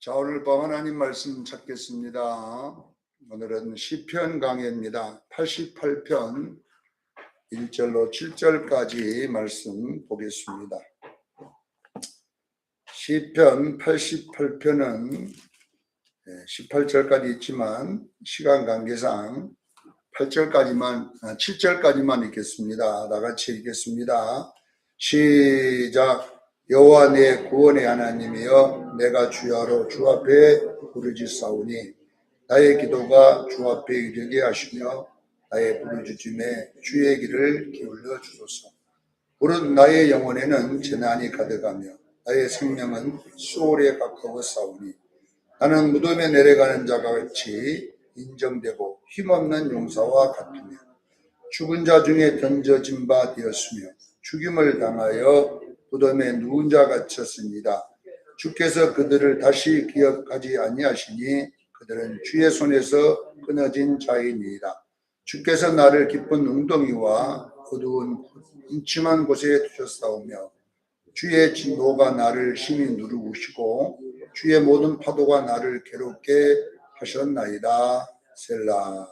자, 오늘 밤 하나님 말씀 찾겠습니다. 오늘은 시편 강해입니다. 88편 1절로 7절까지 말씀 보겠습니다. 시편 88편은 18절까지 있지만 시간 관계상 7절까지만 읽겠습니다. 다 같이 읽겠습니다. 시작. 여호와 내 구원의 하나님이여, 내가 주야로 주 앞에 부르짖사오니 나의 기도가 주 앞에 이르게 하시며 나의 부르짖음에 주의 귀를 기울여 주소서. 부른 나의 영혼에는 재난이 가득하며 나의 생명은 수월에 가까워 싸우니 나는 무덤에 내려가는 자가 같이 인정되고 힘없는 용사와 같으며 죽은 자 중에 던져진 바 되었으며 죽임을 당하여 무덤에 누운 자 같았습니다. 주께서 그들을 다시 기억하지 아니하시니 그들은 주의 손에서 끊어진 자이니이다. 주께서 나를 깊은 웅덩이와 어두운 음침한 곳에 두셨사오며 주의 진노가 나를 심히 누르시고 주의 모든 파도가 나를 괴롭게 하셨나이다. 셀라.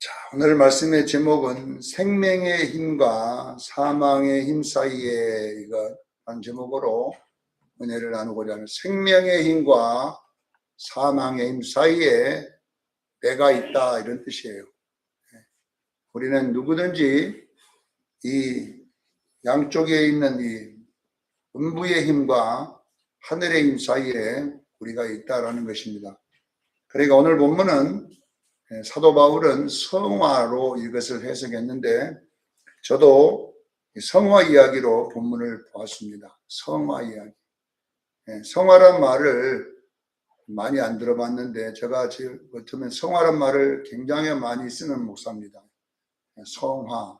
자, 오늘 말씀의 제목은 생명의 힘과 사망의 힘 사이에 이거한 제목으로 은혜를 나누고자 하는, 생명의 힘과 사망의 힘 사이에 내가 있다, 이런 뜻이에요. 우리는 누구든지 이 양쪽에 있는 이 음부의 힘과 하늘의 힘 사이에 우리가 있다라는 것입니다. 그러니까 오늘 본문은 사도 바울은 성화로 이것을 해석했는데 저도 성화 이야기로 본문을 보았습니다. 성화 이야기. 성화란 말을 많이 안 들어봤는데 제가 지금 성화란 말을 굉장히 많이 쓰는 목사입니다. 성화.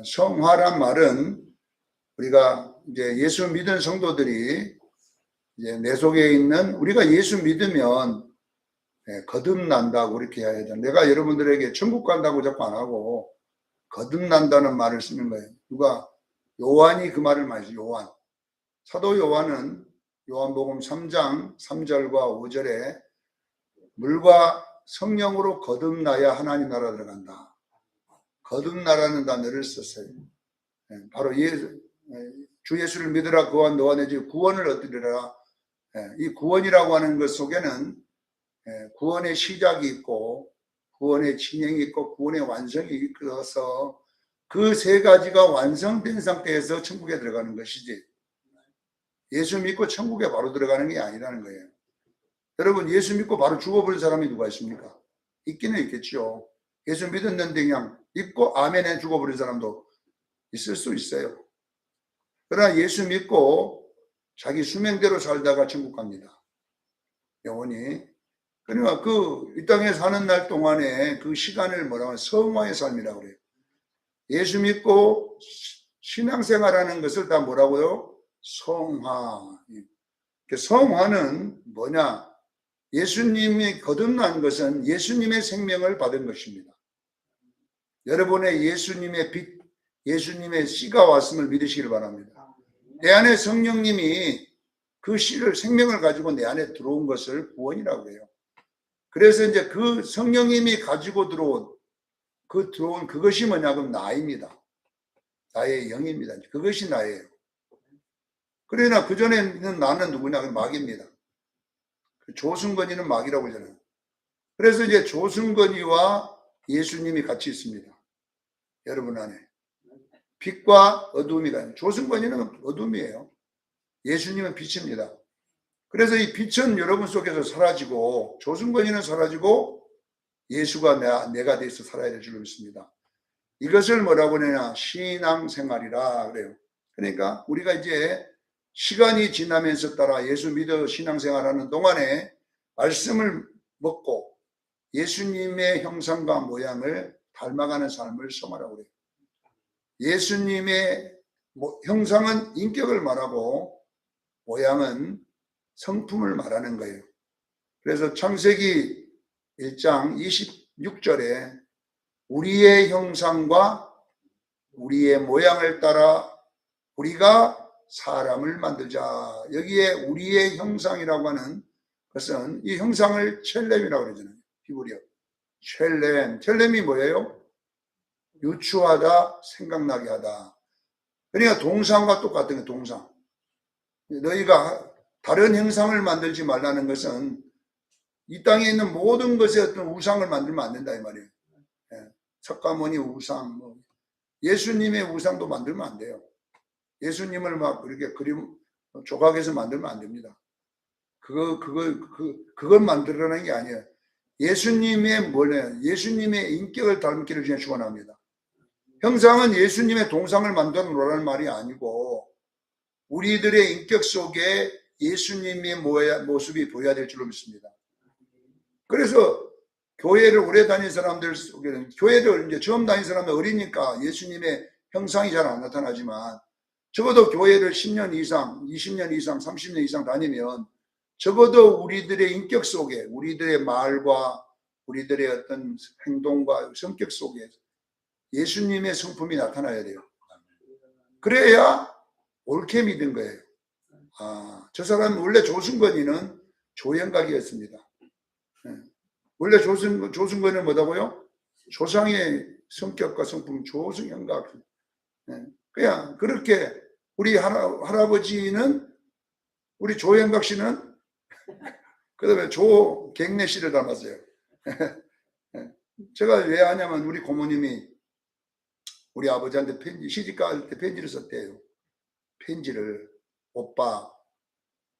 성화란 말은 우리가 이제 예수 믿은 성도들이 이제 내 속에 있는, 우리가 예수 믿으면 거듭난다고 이렇게 해야 되잖아요. 내가 여러분들에게 천국 간다고 자꾸 안 하고 거듭난다는 말을 쓰는 거예요. 누가? 요한이 그 말을 많이 써요. 요한. 사도 요한은 요한복음 3장 3절과 5절에 물과 성령으로 거듭나야 하나님 나라 들어간다. 거듭나라는 단어를 썼어요. 바로 주 예수를 믿으라 그와 너와 내 집 구원을 얻으리라. 이 구원이라고 하는 것 속에는 구원의 시작이 있고 구원의 진행이 있고 구원의 완성이 있어서 그 세 가지가 완성된 상태에서 천국에 들어가는 것이지, 예수 믿고 천국에 바로 들어가는 게 아니라는 거예요. 여러분, 예수 믿고 바로 죽어버린 사람이 누가 있습니까? 있기는 있겠죠. 예수 믿었는데 그냥 믿고 아멘에 죽어버린 사람도 있을 수 있어요. 그러나 예수 믿고 자기 수명대로 살다가 천국 갑니다. 영원히. 그러니까 이 땅에 사는 날 동안에 그 시간을 뭐라고 하냐, 성화의 삶이라고 그래요. 예수 믿고 신앙생활하는 것을 다 뭐라고요? 성화. 성화는 뭐냐? 예수님이 거듭난 것은 예수님의 생명을 받은 것입니다. 여러분의 예수님의 빛, 예수님의 씨가 왔음을 믿으시길 바랍니다. 내 안에 성령님이 그 씨를, 생명을 가지고 내 안에 들어온 것을 구원이라고 해요. 그래서 이제 그 성령님이 가지고 들어온 그것이 뭐냐? 그럼 나입니다. 나의 영입니다. 그것이 나예요. 그러나 그 전에 있는 나는 누구냐? 그럼 마귀입니다. 조승건이는 마귀라고 하잖아요. 그래서 이제 조승건이와 예수님이 같이 있습니다. 여러분 안에. 빛과 어둠이다. 조승건이는 어둠이에요. 예수님은 빛입니다. 그래서 이 빛은 여러분 속에서 사라지고 조승건이는 사라지고 예수가 내가 돼서 살아야 될 줄 믿습니다. 이것을 뭐라고 하느냐? 신앙생활이라 그래요. 그러니까 우리가 이제 시간이 지나면서 따라 예수 믿어 신앙생활하는 동안에 말씀을 먹고 예수님의 형상과 모양을 닮아가는 삶을 소망하라고 그래요. 예수님의 형상은 인격을 말하고 모양은 성품을 말하는 거예요. 그래서 창세기 1장 26절에 우리의 형상과 우리의 모양을 따라 우리가 사람을 만들자. 여기에 우리의 형상이라고 하는 것은 이 형상을 첼렘이라고 그러잖아요. 히브리어. 첼렘이 뭐예요? 유추하다, 생각나게 하다. 그러니까 동상과 똑같은 거예요. 동상. 너희가 다른 형상을 만들지 말라는 것은 이 땅에 있는 모든 것에 어떤 우상을 만들면 안 된다 이 말이에요. 석가모니 우상, 예수님의 우상도 만들면 안 돼요. 예수님을 막 이렇게 그림 조각해서 만들면 안 됩니다. 그걸 만들어내는 게 아니에요. 예수님의 예수님의 인격을 닮기를 그냥 축원합니다. 형상은 예수님의 동상을 만들어 놓으라는 말이 아니고 우리들의 인격 속에 예수님의 모습이 보여야 될 줄로 믿습니다. 그래서 교회를 오래 다닌 사람들 속에는 교회를 이제 처음 다닌 사람은 어리니까 예수님의 형상이 잘 안 나타나지만 적어도 교회를 10년 이상, 20년 이상, 30년 이상 다니면 적어도 우리들의 인격 속에 우리들의 말과 우리들의 어떤 행동과 성격 속에 예수님의 성품이 나타나야 돼요. 그래야 옳게 믿은 거예요. 저 사람은 원래 조승건이는 조영각이었습니다. 원래 조승건은 뭐다고요? 조상의 성격과 성품 조승영각. 그냥 그렇게 우리 할아버지는 우리 조영각 씨는 그 다음에 조경래 씨를 닮았어요. 제가 왜 하냐면 우리 고모님이 우리 아버지한테 시집갈 때 편지를 썼대요. 편지를 오빠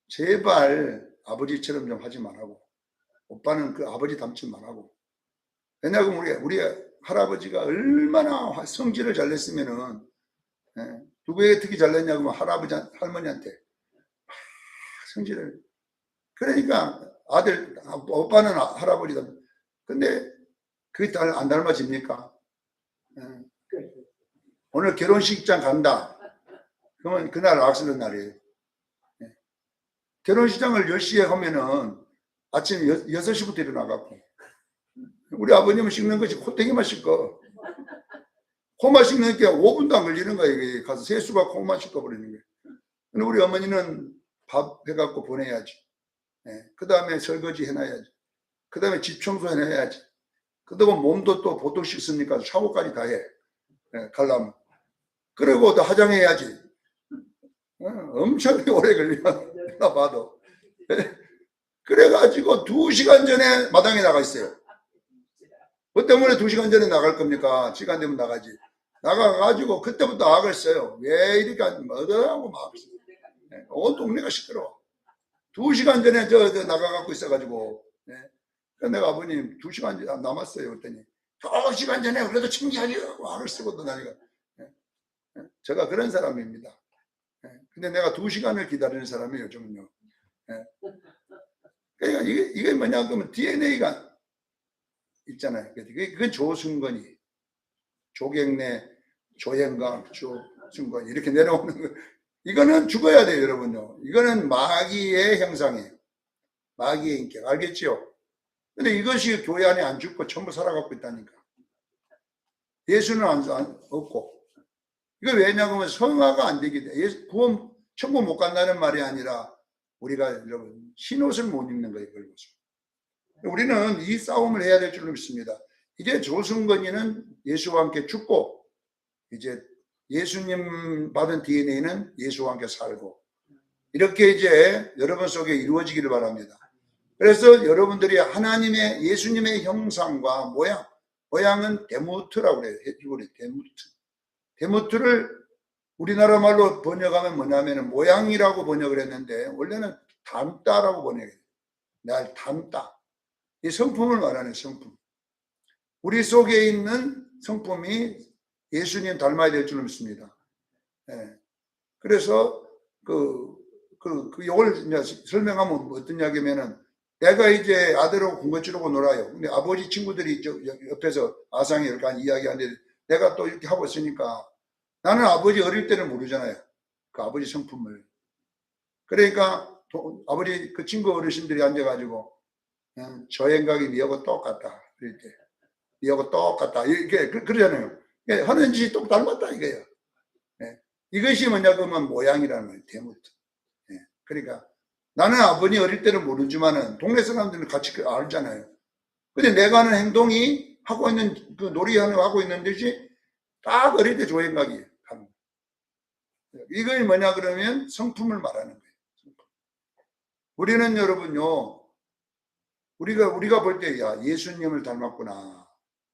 제발 아버지처럼 좀 하지 말라고. 오빠는 그 아버지 닮지 말라고. 왜냐하면 우리 할아버지가 얼마나 성질을 잘 냈으면은 누구에게 특히 잘 냈냐고 하면 할머니한테 성질을. 그러니까 오빠는 할아버지 닮. 근데 그게 안 닮아집니까? 오늘 결혼식장 간다. 그러면 그날 악수는 날이에요. 결혼식장을 10시에 하면은 아침 6시부터 일어나갖고 우리 아버님은 씻는 것이 코땡이만 씻고 코만 씻는 게 5분도 안 걸리는 거예요. 이게 가서 세수가 코만 씻어버리는 거예요. 근데 우리 어머니는 밥 해갖고 보내야지. 그 다음에 설거지 해놔야지. 그 다음에 집 청소 해놔야지. 그다음에 몸도 또 보통 씻으니까 샤워까지 다 해. 가려면. 그리고 또 화장해야지. 엄청 오래 걸려. 나 봐도. 그래가지고 2시간 전에 마당에 나가 있어요. 뭐 때문에 2시간 전에 나갈 겁니까? 시간 되면 나가지. 나가가지고 그때부터 악을 써요. 왜 이렇게 뭐더라고 막. 온 동네가 시끄러워. 2시간 전에 저 나가갖고 있어가지고. 내가 아버님 2시간 남았어요. 그랬더니 2시간 전에 그래도 챙겨야지. 악을 쓰고 또 나니까. 제가 그런 사람입니다. 근데 내가 2시간을 기다리는 사람이에요. 요즘은요. 그러니까 이게 뭐냐 그러면 DNA가 있잖아요. 그건 조승건이, 조경래, 조영각, 조승건 이렇게 내려오는 거. 이거는 죽어야 돼요, 여러분요. 이거는 마귀의 형상이에요. 마귀의 인격. 알겠지요? 근데 이것이 교회 안에 안 죽고 전부 살아가고 있다니까. 예수는 없고. 이거 왜냐하면 성화가 안 되기 때문에 구원 천국 못 간다는 말이 아니라 우리가 여러분 흰옷을 못 입는 거예요. 우리는 이 싸움을 해야 될 줄로 믿습니다. 이제 조승건이는 예수와 함께 죽고 이제 예수님 받은 DNA는 예수와 함께 살고 이렇게 이제 여러분 속에 이루어지기를 바랍니다. 그래서 여러분들이 하나님의 예수님의 형상과 모양은 데모트라고 그래요. 데모트를 우리나라 말로 번역하면 뭐냐면 모양이라고 번역을 했는데 원래는 닮다라고 번역해요. 날 닮다. 이 성품을 말하는 성품. 우리 속에 있는 성품이 예수님 닮아야 될 줄 믿습니다. 그래서 이걸 설명하면 어떤 이야기면은 내가 이제 아들하고 군것질하고 놀아요. 근데 아버지 친구들이 옆에서 아상이 이렇게 이야기하는데 내가 또 이렇게 하고 있으니까 나는 아버지 어릴 때는 모르잖아요. 그 아버지 성품을. 그러니까 아버지 그 친구 어르신들이 앉아가지고 조영각이 니하고 똑같다. 이렇게 니하고 똑같다. 이렇게 그러잖아요. 하는 짓이 똑 닮았다 이거예요. 이것이 뭐냐 그러면 모양이라는 거예요. 대물. 예. 그러니까 나는 아버님 어릴 때는 모르지만은 동네 사람들은 같이 알잖아요. 근데 내가 하는 행동이 하고 있는 그 놀이하는 거 하고 있는 듯이 딱 어릴 때 조행각이에요. 이걸 뭐냐 그러면 성품을 말하는 거예요. 우리는 여러분요, 우리가 볼 때 야 예수님을 닮았구나.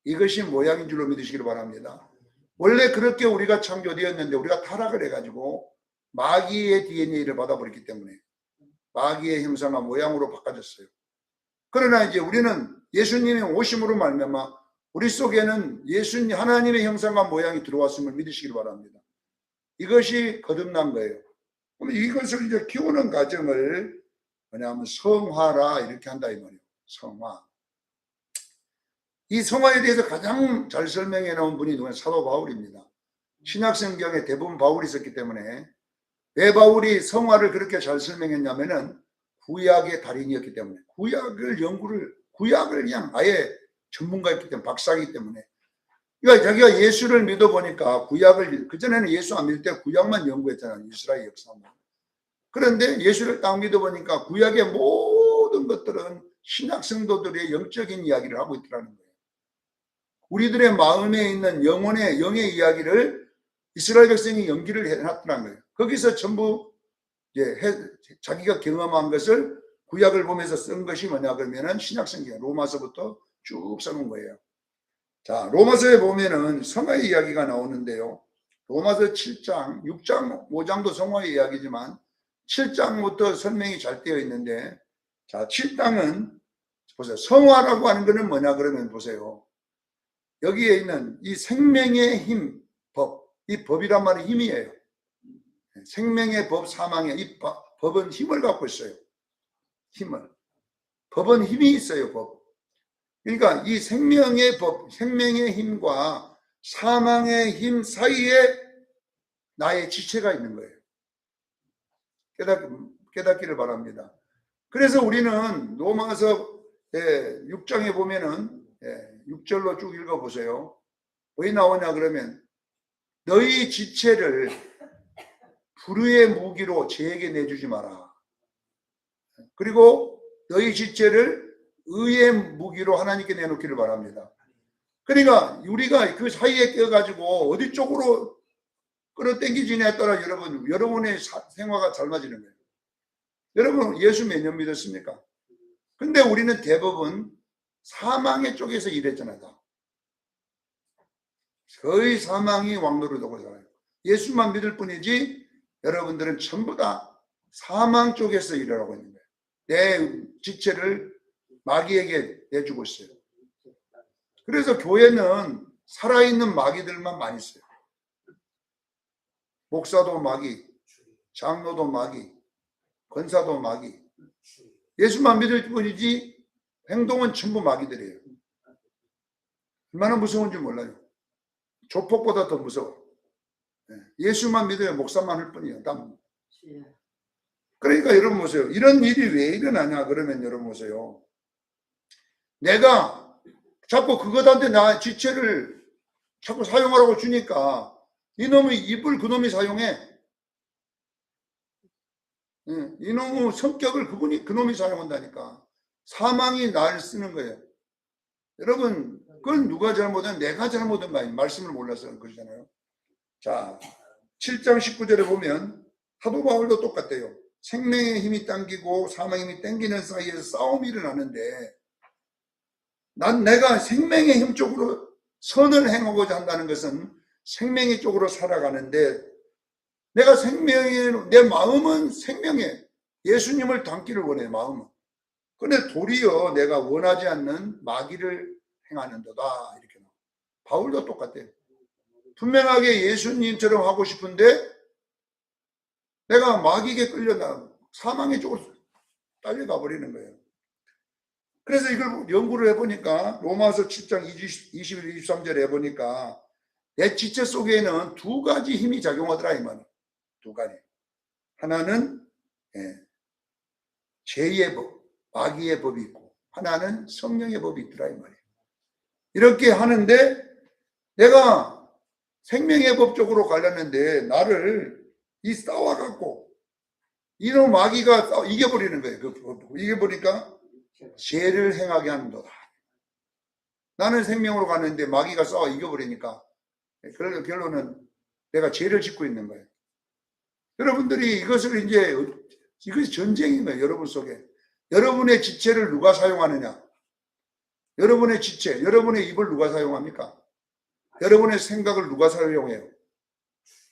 이것이 모양인 줄로 믿으시기를 바랍니다. 원래 그렇게 우리가 창조되었는데 우리가 타락을 해가지고 마귀의 DNA를 받아버렸기 때문에 마귀의 형상과 모양으로 바꿔졌어요. 그러나 이제 우리는 예수님의 오심으로 말미암아 우리 속에는 예수님 하나님의 형상과 모양이 들어왔음을 믿으시길 바랍니다. 이것이 거듭난 거예요. 그럼 이것을 이제 키우는 과정을 뭐냐면 성화라 이렇게 한다 이 말이에요. 성화. 이 성화에 대해서 가장 잘 설명해 놓은 분이 누구냐? 사도 바울입니다. 신약성경에 대부분 바울이 있었기 때문에 왜 바울이 성화를 그렇게 잘 설명했냐면은 구약의 달인이었기 때문에 구약을 그냥 아예 전문가였기 때문에 박사이기 때문에 그러니까 자기가 예수를 믿어보니까 구약을 그전에는 예수 안 믿을 때 구약만 연구했잖아요. 이스라엘 역사만. 그런데 예수를 딱 믿어보니까 구약의 모든 것들은 신약 성도들의 영적인 이야기를 하고 있더라는 거예요. 우리들의 마음에 있는 영의 이야기를 이스라엘 백성이 연기를 해놨더라는 거예요. 거기서 전부 자기가 경험한 것을 구약을 보면서 쓴 것이 뭐냐 그러면은 신약성경 로마서부터 쭉 써놓은 거예요. 자, 로마서에 보면은 성화의 이야기가 나오는데요. 로마서 7장, 6장, 5장도 성화의 이야기지만 7장부터 설명이 잘 되어 있는데 자, 7장은 보세요. 성화라고 하는 것은 뭐냐 그러면 보세요. 여기에 있는 이 생명의 힘, 법, 이 법이란 말은 힘이에요. 생명의 법, 사망의 이 법은 힘을 갖고 있어요. 힘을. 법은 힘이 있어요. 법. 그러니까 이 생명의 법, 생명의 힘과 사망의 힘 사이에 나의 지체가 있는 거예요. 깨닫기를 바랍니다. 그래서 우리는 로마서 6장에 보면은 6절로 쭉 읽어보세요. 왜 나오냐 그러면 너희 지체를 불의의 무기로 죄에게 내주지 마라. 그리고 너희 지체를 의의 무기로 하나님께 내놓기를 바랍니다. 그러니까 우리가 그 사이에 껴가지고 어디 쪽으로 끌어당기지냐에 따라 여러분의 생활가 닮아지는 거예요. 여러분 예수 몇 년 믿었습니까? 근데 우리는 대부분 사망의 쪽에서 일했잖아요. 거의 사망이 왕노릇하고 살아요. 예수만 믿을 뿐이지 여러분들은 전부 다 사망 쪽에서 일을 하고 있는 거예요. 내 지체를 마귀에게 내주고 있어요. 그래서 교회는 살아있는 마귀들만 많이 있어요. 목사도 마귀, 장로도 마귀, 권사도 마귀. 예수만 믿을 뿐이지 행동은 전부 마귀들이에요. 얼마나 무서운지 몰라요. 조폭보다 더 무서워. 예수만 믿어야 목사만 할 뿐이에요. 그러니까 여러분 보세요. 이런 일이 왜 일어나냐 그러면 여러분 보세요. 내가 자꾸 그것한테 나 지체를 자꾸 사용하라고 주니까 이놈의 입을 그놈이 사용해. 이놈의 성격을 그놈이 사용한다니까. 사망이 나를 쓰는 거예요. 여러분 그건 누가 잘못한 내가 잘못한 거 아니에요. 말씀을 몰라서 그러잖아요. 자 7장 19절에 보면 사도 바울도 똑같아요. 생명의 힘이 당기고 사망의 힘이 당기는 사이에서 싸움이 일어나는데 내가 생명의 힘 쪽으로 선을 행하고자 한다는 것은 생명의 쪽으로 살아가는데 내가 내 마음은 생명에 예수님을 닮기를 원해 마음은. 그런데 도리어 내가 원하지 않는 마귀를 행하는도다 이렇게 나와. 바울도 똑같아요. 분명하게 예수님처럼 하고 싶은데 내가 마귀에게 끌려나 사망의 쪽으로 딸려가 버리는 거예요. 그래서 이걸 연구를 해보니까 로마서 7장 21, 23절에 해보니까 내 지체 속에는 두 가지 힘이 작용하더라 이 말이에요. 두 가지. 하나는 죄의 법, 마귀의 법이 있고 하나는 성령의 법이 있더라 이 말이에요. 이렇게 하는데 내가 생명의 법 쪽으로 가려는데 나를 이 싸워갖고 이놈 마귀가 이겨버리는 거예요. 이겨버리니까 죄를 행하게 하는도다. 나는 생명으로 가는데 마귀가 싸워 이겨버리니까 결론은 내가 죄를 짓고 있는 거예요. 여러분들이 이것을 이것이 전쟁인 거예요. 여러분 속에. 여러분의 지체를 누가 사용하느냐? 여러분의 지체, 여러분의 입을 누가 사용합니까? 여러분의 생각을 누가 사용해요?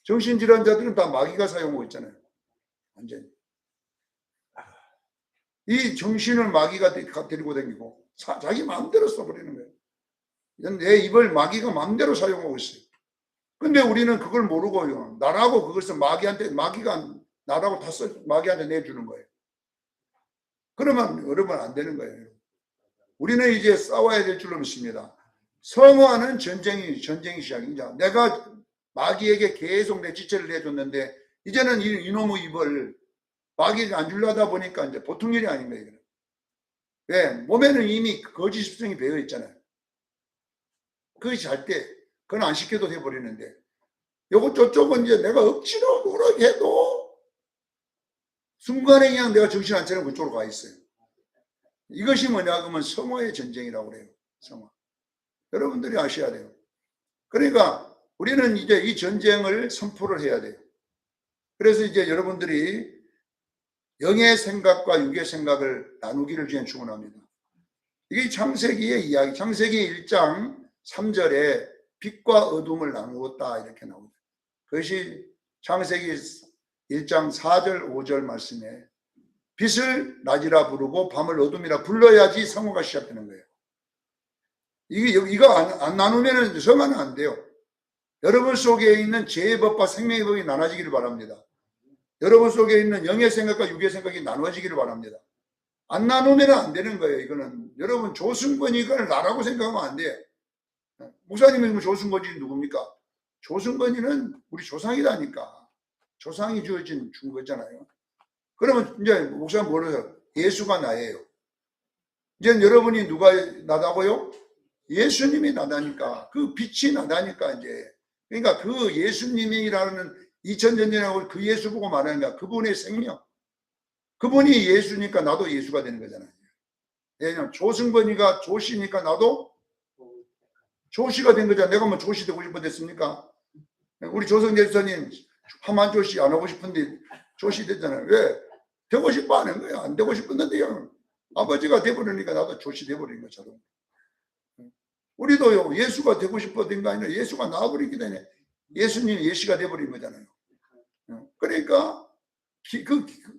정신질환자들은 다 마귀가 사용하고 있잖아요. 완전히. 이 정신을 마귀가 데리고 다니고 자기 마음대로 써버리는 거예요. 내 입을 마귀가 마음대로 사용하고 있어요. 근데 우리는 그걸 모르고요. 나라고 그것을 마귀가 나라고 마귀한테 내주는 거예요. 그러면 여러분 안 되는 거예요. 우리는 이제 싸워야 될 줄로 믿습니다. 성화는 전쟁이 시작이죠. 내가 마귀에게 계속 내 지체를 내줬는데 이제는 이놈의 입을 마귀가 안 주려다 보니까 이제 보통 일이 아닌 거예요. 왜? 몸에는 이미 거짓 습성이 배어 있잖아요. 그것이 할 때 그건 안 시켜도 돼버리는데 요거 저쪽은 이제 내가 억지로 노력해도 순간에 그냥 내가 정신 안 차리고 그쪽으로 가 있어요. 이것이 뭐냐 그러면 성화의 전쟁이라고 그래요. 성화. 여러분들이 아셔야 돼요. 그러니까 우리는 이제 이 전쟁을 선포를 해야 돼요. 그래서 이제 여러분들이 영의 생각과 육의 생각을 나누기를 주에 축원합니다. 이게 창세기의 이야기, 창세기 1장 3절에 빛과 어둠을 나누었다 이렇게 나옵니다. 그것이 창세기 1장 4절 5절 말씀에 빛을 낮이라 부르고 밤을 어둠이라 불러야지 성화가 시작되는 거예요. 이거 안 나누면 성화는 안 돼요. 여러분 속에 있는 죄의 법과 생명의 법이 나눠지기를 바랍니다. 여러분 속에 있는 영의 생각과 육의 생각이 나눠지기를 바랍니다. 안 나누면 안 되는 거예요. 이거는 여러분 조승건이 이걸 나라고 생각하면 안 돼. 목사님이 조승건이 누굽니까? 조승건이는 우리 조상이라니까. 조상이 준 거잖아요. 그러면 이제 목사님 뭐래요? 예수가 나예요. 이제 여러분이 누가 나다고요? 예수님이 나다니까. 그 빛이 나다니까 이제. 그러니까 그 예수님이라는 2000년 전에 그 예수 보고 말하는 거야. 그분의 생명. 그분이 예수니까 나도 예수가 되는 거잖아요. 왜냐면 조승건이가 조씨니까 나도 조씨가 된 거잖아. 내가 뭐 조씨 되고 싶어 됐습니까? 우리 조성재 집사님 하만조씨 안 하고 싶은데 조씨 됐잖아요. 왜? 되고 싶어 하는 거야. 안 되고 싶었는데요. 아버지가 돼버리니까 나도 조씨 돼버린 것처럼. 우리도요, 예수가 되고 싶어 된 거 아니라 예수가 나와버리기 때문에 예수님이 예시가 돼버린 거잖아요. 그러니까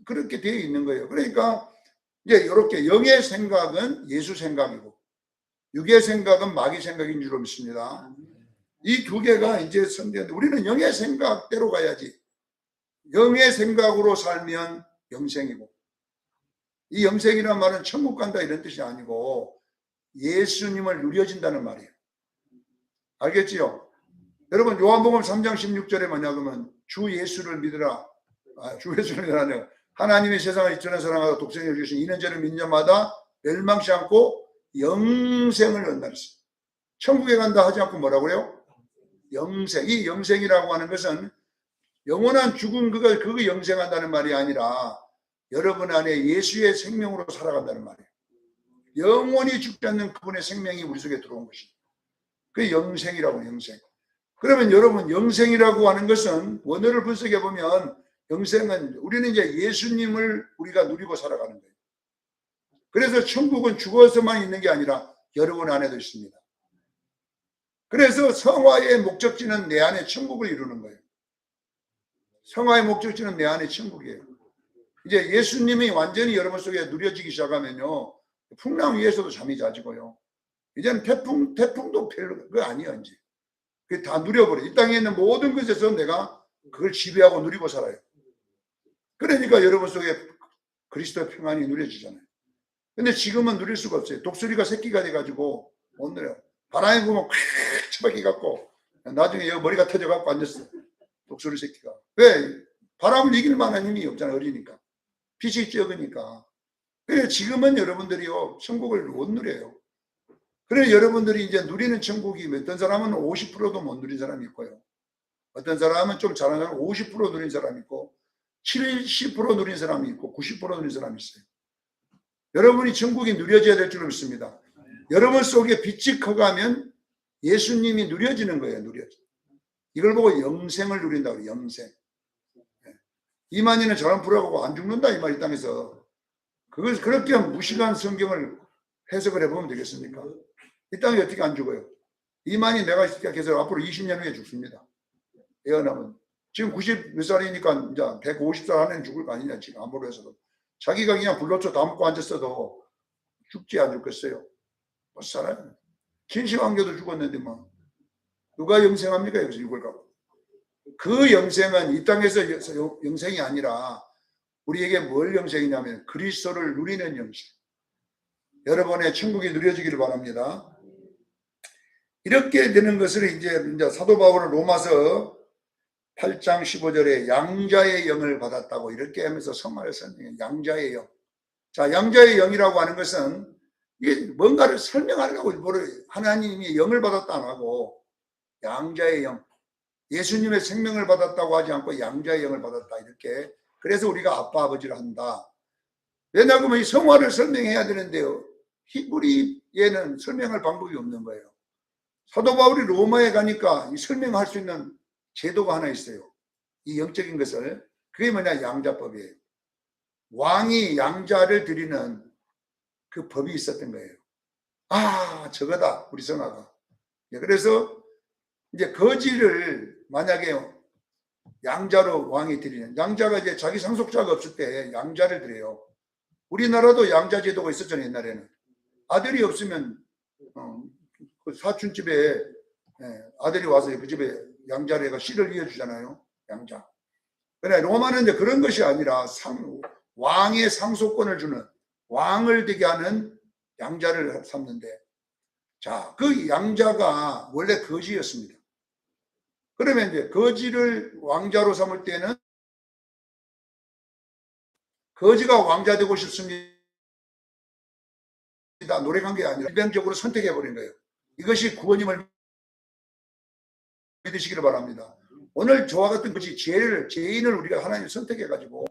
그렇게 되어 있는 거예요. 그러니까 이제 이렇게 영의 생각은 예수 생각이고 육의 생각은 마귀 생각인 줄로 믿습니다. 이 두 개가 이제 선대인데 우리는 영의 생각대로 가야지. 영의 생각으로 살면 영생이고 이 영생이란 말은 천국 간다 이런 뜻이 아니고 예수님을 누려진다는 말이에요. 알겠지요? 여러분 요한복음 3장 16절에 뭐냐 그러면 주 예수를 믿으라. 주 예수를 믿으라. 하나님이 세상을 이처럼 사랑하고 독생을 주신 이는 저를 믿는 자마다 멸망치 않고 영생을 얻는다 했어요. 천국에 간다 하지 않고 뭐라고요? 영생. 이 영생이라고 하는 것은 영원한 죽은 그거 영생한다는 말이 아니라 여러분 안에 예수의 생명으로 살아간다는 말이에요. 영원히 죽지 않는 그분의 생명이 우리 속에 들어온 것이죠. 그게 영생이라고 영생. 그러면 여러분 영생이라고 하는 것은 원어를 분석해 보면 영생은 우리는 이제 예수님을 우리가 누리고 살아가는 거예요. 그래서 천국은 죽어서만 있는 게 아니라 여러분 안에도 있습니다. 그래서 성화의 목적지는 내 안에 천국을 이루는 거예요. 성화의 목적지는 내 안에 천국이에요. 이제 예수님이 완전히 여러분 속에 누려지기 시작하면요. 풍랑 위에서도 잠이 자지고요. 이제는 태풍도 별로 그거 아니에요. 이제 그게 다 누려버려. 이 땅에 있는 모든 것에서 내가 그걸 지배하고 누리고 살아요. 그러니까 여러분 속에 그리스도의 평안이 누려지잖아요. 근데 지금은 누릴 수가 없어요. 독수리가 새끼가 돼가지고 못 누려요. 바람이 불면 콱 처박혀 갖고 나중에 여기 머리가 터져 갖고 앉았어. 독수리 새끼가. 왜? 바람을 이길 만한 힘이 없잖아요. 어리니까. 빛이 적으니까. 그래서 지금은 여러분들이요 천국을 못 누려요. 그래서 여러분들이 이제 누리는 천국이 어떤 사람은 50%도 못 누린 사람이 있고요. 어떤 사람은 좀 잘하는 사람은 50% 누린 사람이 있고 70% 누린 사람이 있고 90% 누린 사람이 있어요. 여러분이 천국이 누려져야 될 줄로 믿습니다. 여러분 속에 빛이 커가면 예수님이 누려지는 거예요. 누려져. 이걸 보고 영생을 누린다고 해요. 영생. 이만희는 저런 불하고 안 죽는다 이 말 이 땅에서. 그걸 그렇게 무식한 성경을 해석을 해보면 되겠습니까? 이 땅에 어떻게 안 죽어요? 이만희 내가 시작해서 앞으로 20년 후에 죽습니다. 예언하면. 지금 90 몇 살이니까 이제 150살 안에는 죽을 거 아니냐 지금 아무로 해서도. 자기가 그냥 불로초 다 먹고 앉았어도 죽지 안 죽겠어요. 못 살아요. 진시황교도 죽었는데 뭐 누가 영생합니까 여기서 육을 갖고. 그 영생은 이 땅에서 영생이 아니라 우리에게 뭘 영생이냐면 그리스도를 누리는 영생. 여러분의 천국이 누려지기를 바랍니다. 이렇게 되는 것을 이제 사도 바울은 로마서 8장 15절에 양자의 영을 받았다고 이렇게 하면서 성화를 설명해요. 양자의 영. 자, 양자의 영이라고 하는 것은 이게 뭔가를 설명하려고 하나님이 영을 받았다 안 하고 양자의 영. 예수님의 생명을 받았다고 하지 않고 양자의 영을 받았다 이렇게. 그래서 우리가 아빠 아버지를 한다. 왜냐하면 이 성화를 설명해야 되는데요. 히브리에는 설명할 방법이 없는 거예요. 사도 바울이 로마에 가니까 이 설명할 수 있는 제도가 하나 있어요. 이 영적인 것을. 그게 뭐냐? 양자법이에요. 왕이 양자를 드리는 그 법이 있었던 거예요. 아, 저거다. 우리 성화가. 그래서 이제 거지를 만약에 양자로 왕이 드리는, 양자가 이제 자기 상속자가 없을 때 양자를 드려요. 우리나라도 양자 제도가 있었잖아요. 옛날에는. 아들이 없으면 그 사촌집에 아들이 와서 그 집에 양자를 해가 씨를 이어주잖아요. 양자. 그래 로마는 이제 그런 것이 아니라 왕의 상속권을 주는, 왕을 되게 하는 양자를 삼는데, 자, 그 양자가 원래 거지였습니다. 그러면 이제 거지를 왕자로 삼을 때는 거지가 왕자 되고 싶습니다. 노력한 게 아니라 일방적으로 선택해 버린 거예요. 이것이 구원임을 믿으시기를 바랍니다. 오늘 저와 같은 것이 죄인을 우리가 하나님 선택해 가지고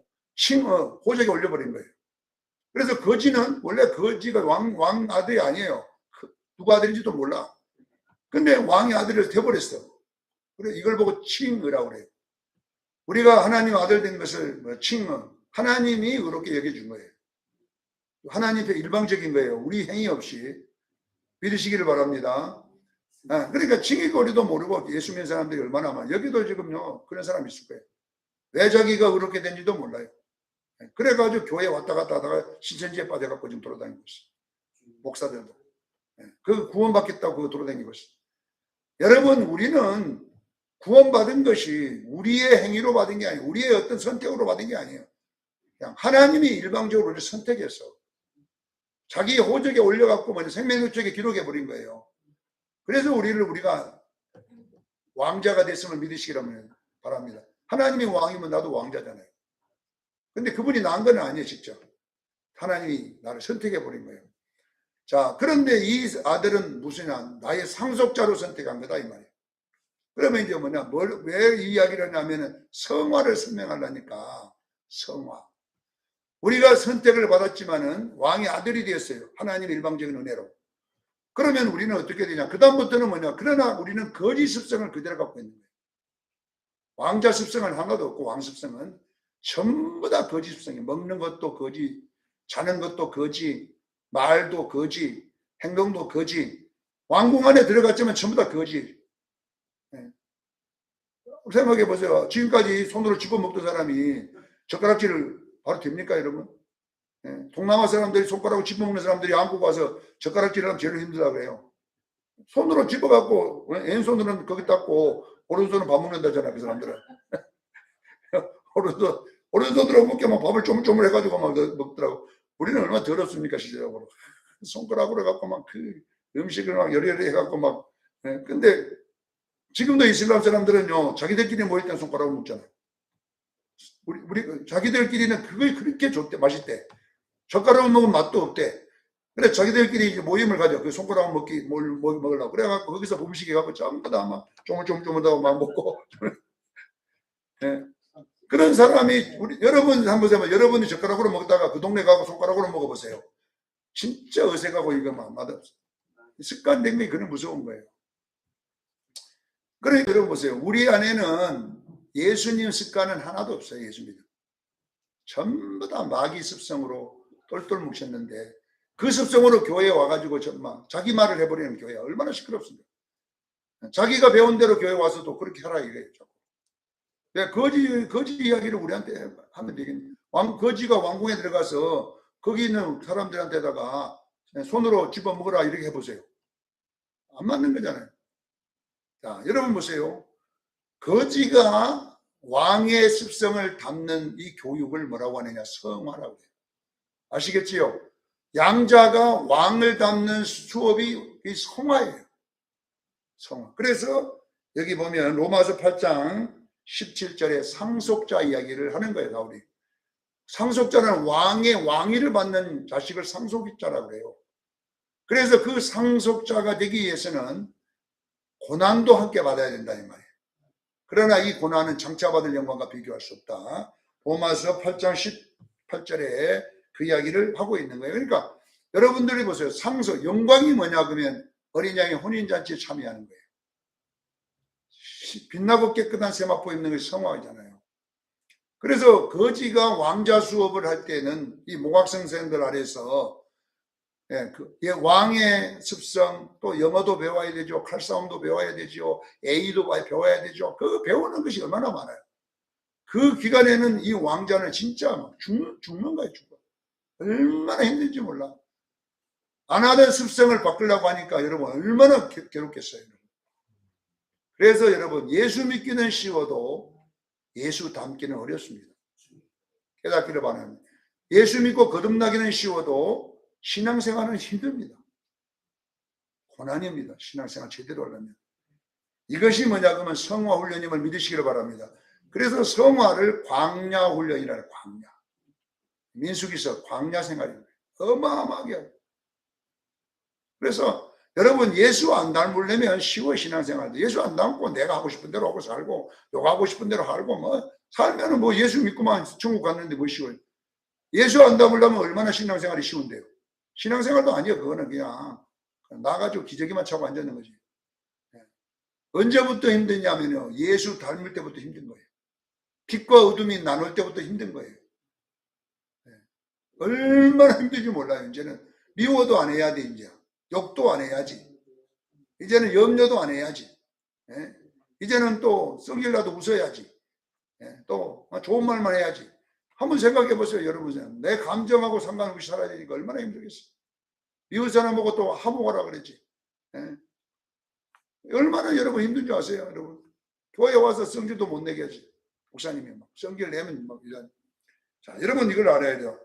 호적에 올려버린 거예요. 그래서 거지는 원래 거지가 왕 아들이 아니에요. 누가 아들인지도 몰라. 근데 왕의 아들을 돼버렸어. 그래 이걸 보고 칭의라고 그래요. 우리가 하나님 아들 된 것을 칭의, 하나님이 의롭게 여겨준 거예요. 하나님의 일방적인 거예요. 우리 행위 없이. 믿으시기를 바랍니다. 그러니까 칭의거리도 모르고 예수 믿는 사람들이 얼마나 많아. 여기도 지금요 그런 사람이 있을 거예요. 왜 자기가 그렇게 된지도 몰라요. 그래가지고 교회 왔다 갔다 하다가 신천지에 빠져갖고 지금 돌아다니고 있어요. 목사들도. 그 구원받겠다고 그거 돌아다니고 있어요. 여러분, 우리는 구원받은 것이 우리의 행위로 받은 게 아니에요. 우리의 어떤 선택으로 받은 게 아니에요. 그냥 하나님이 일방적으로 우리를 선택해서 자기 호적에 올려갖고 생명호적에 기록해버린 거예요. 그래서 우리가 왕자가 됐음을 믿으시기를 바랍니다. 하나님이 왕이면 나도 왕자잖아요. 근데 그분이 난 건 아니에요, 직접. 하나님이 나를 선택해버린 거예요. 자, 그런데 이 아들은 무슨냐? 나의 상속자로 선택한 거다, 이 말이에요. 그러면 이제 왜 이 이야기를 하냐면은 성화를 설명하려니까, 성화. 우리가 선택을 받았지만은 왕의 아들이 되었어요. 하나님의 일방적인 은혜로. 그러면 우리는 어떻게 되냐? 그다음부터는 그러나 우리는 거지 습성을 그대로 갖고 있는 거예요. 왕자 습성은 하나도 없고 왕 습성은 전부 다 거지 습성이에요. 먹는 것도 거지, 자는 것도 거지, 말도 거지, 행동도 거지. 왕궁 안에 들어갔지만 전부 다 거지. 생각해 보세요. 지금까지 손으로 집어먹던 사람이 젓가락질을 바로 됩니까, 여러분? 동남아 사람들이 손가락으로 집어먹는 사람들이 한국 와서 젓가락질을 하면 제일 힘들다 그래요. 손으로 집어갖고 왼손으로는 거기 닦고 오른손은 밥 먹는다잖아, 그 사람들은. 오른손으로 먹게만 밥을 쪼물쪼물 해가지고 막 먹더라고. 우리는 얼마나 더럽습니까, 시대적으로. 손가락으로 해갖고 막 그 음식을 막 여리여리 해갖고 막. 근데 지금도 이슬람 사람들은요, 자기들끼리 모일 때는 손가락으로 먹잖아요. 우리 자기들끼리는 그게 그렇게 좋대, 맛있대. 젓가락을 먹으면 맛도 없대. 그래 자기들끼리 이제 모임을 가져. 그 손가락을 먹으려고. 그래갖고 거기서 음식해갖고 전부 다 막 쪼물쪼물쪼물하고 막 먹고. 예. 그런 사람이 여러분 한번 보세요. 여러분이 젓가락으로 먹다가 그 동네 가고 손가락으로 먹어보세요. 진짜 어색하고 이거 맛없어. 습관된 게 그런 무서운 거예요. 그러니까 여러분 보세요. 우리 안에는 예수님 습관은 하나도 없어요. 예수님. 전부 다 마귀 습성으로 똘똘 뭉쳤는데 그 습성으로 교회에 와가지고 정말 자기 말을 해버리는 교회가 얼마나 시끄럽습니까? 자기가 배운 대로 교회 와서도 그렇게 하라 이래요. 거지 이야기를 우리한테 하면 되겠네. 거지가 왕궁에 들어가서 거기 있는 사람들한테다가 손으로 집어 먹으라 이렇게 해보세요. 안 맞는 거잖아요. 자, 여러분 보세요. 거지가 왕의 습성을 담는 이 교육을 뭐라고 하느냐? 성화라고 해요. 아시겠지요? 양자가 왕을 담는 수업이 이 성화예요. 성화. 그래서 여기 보면 로마서 8장 17절에 상속자 이야기를 하는 거예요. 바울이. 상속자는 왕의 왕위를 받는 자식을 상속자라고 해요. 그래서 그 상속자가 되기 위해서는 고난도 함께 받아야 된다 이 말이에요. 그러나 이 고난은 장차 받을 영광과 비교할 수 없다. 로마서 8장 18절에 그 이야기를 하고 있는 거예요. 그러니까 여러분들이 보세요. 상속, 영광이 뭐냐 그러면 어린 양의 혼인잔치에 참여하는 거예요. 빛나고 깨끗한 세마포 입는 것이 성화이잖아요. 그래서 거지가 왕자 수업을 할 때는 이 모각성생들 아래서 왕의 습성, 또 영어도 배워야 되죠. 칼싸움도 배워야 되죠. A도 배워야 되죠. 그 배우는 것이 얼마나 많아요. 그 기간에는 이 왕자는 진짜 막 죽는 거예요. 죽어. 얼마나 힘든지 몰라. 안 하던 습성을 바꾸려고 하니까 여러분 얼마나 괴롭겠어요. 그래서 여러분 예수 믿기는 쉬워도 예수 닮기는 어렵습니다. 깨닫기를 바랍니다. 예수 믿고 거듭나기는 쉬워도 신앙생활은 힘듭니다. 고난입니다. 신앙생활 제대로 하려면. 이것이 뭐냐 그러면 성화훈련임을 믿으시기를 바랍니다. 그래서 성화를 광야훈련이라는 광야. 민수기서 광야생활입니다. 어마어마하게. 그래서 여러분 예수 안 닮으려면 쉬워 신앙생활도. 예수 안 닮고 내가 하고 싶은 대로 하고 살고 요거 하고 싶은 대로 하고 뭐 살면은 뭐 예수 믿고만 천국 갔는데 뭐 쉬워요. 예수 안 닮으려면 얼마나 신앙생활이 쉬운데요. 신앙생활도 아니에요. 그거는 그냥 나가지고 기저귀만 차고 앉아있는 거지. 언제부터 힘드냐면요. 예수 닮을 때부터 힘든 거예요. 빛과 어둠이 나눌 때부터 힘든 거예요. 얼마나 힘든지 몰라요. 이제는 미워도 안 해야 돼. 이제 욕도 안 해야지. 이제는 염려도 안 해야지. 이제는 또 성질나도 웃어야지. 또 좋은 말만 해야지. 한번 생각해 보세요. 여러분. 내 감정하고 상관없이 살아야 되니까 얼마나 힘들겠어요. 미운 사람하고 또 화목하라 그랬지. 얼마나 여러분 힘든 줄 아세요. 여러분. 교회 와서 성질도 못 내게 하지. 목사님이 막 성질 내면 막 이런. 자, 여러분 이걸 알아야 돼요.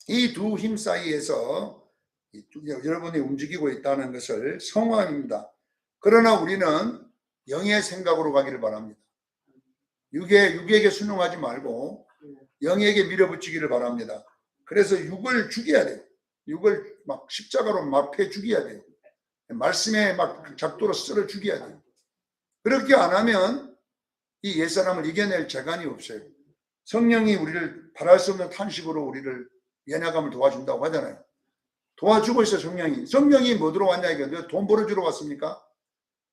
이 두 힘 사이에서 여러분이 움직이고 있다는 것을 성화입니다. 그러나 우리는 영의 생각으로 가기를 바랍니다. 육에게 순응하지 말고 영에게 밀어붙이기를 바랍니다. 그래서 육을 죽여야 돼요. 육을 막 십자가로 막패 죽여야 돼요. 말씀에 막 작도로 쓸어 죽여야 돼요. 그렇게 안 하면 이 옛사람을 이겨낼 재간이 없어요. 성령이 우리를 바랄 수 없는 탄식으로 우리를 연약함을 도와준다고 하잖아요. 도와주고 있어 성령이. 성령이 뭐 들어왔냐 이거. 돈 벌어주러 왔습니까?